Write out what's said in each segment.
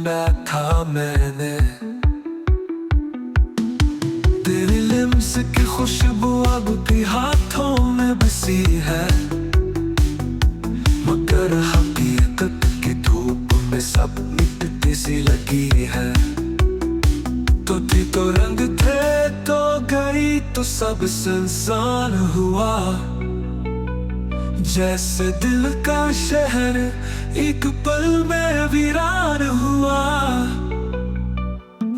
ढूंढा था मैंने। तेरी लिम्स की खुशबू अब भी हाथों में बसी है, मगर हकीकत की धूप में सब मिटती सी लगी है। तो थी तो रंग थे, तो गई तो सब संसान हुआ। जैसे दिल का शहर एक पल में वीरान हुआ।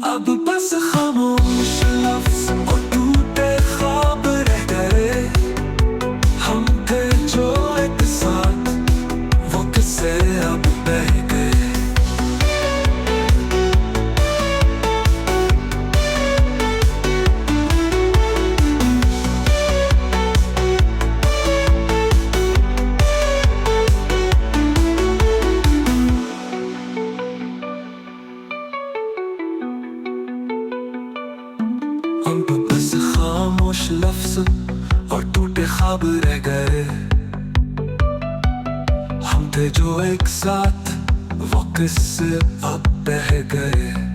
अब बस खामोश लफ्ज़ और टूटे ख्वाब रह गए। हम थे जो एक साथ, वो किस्से अब बह गए। हम बस खामोश लफ्ज़ और टूटे ख्वाब रह गए। हम थे जो एक साथ, वो किस्से अब बह गए।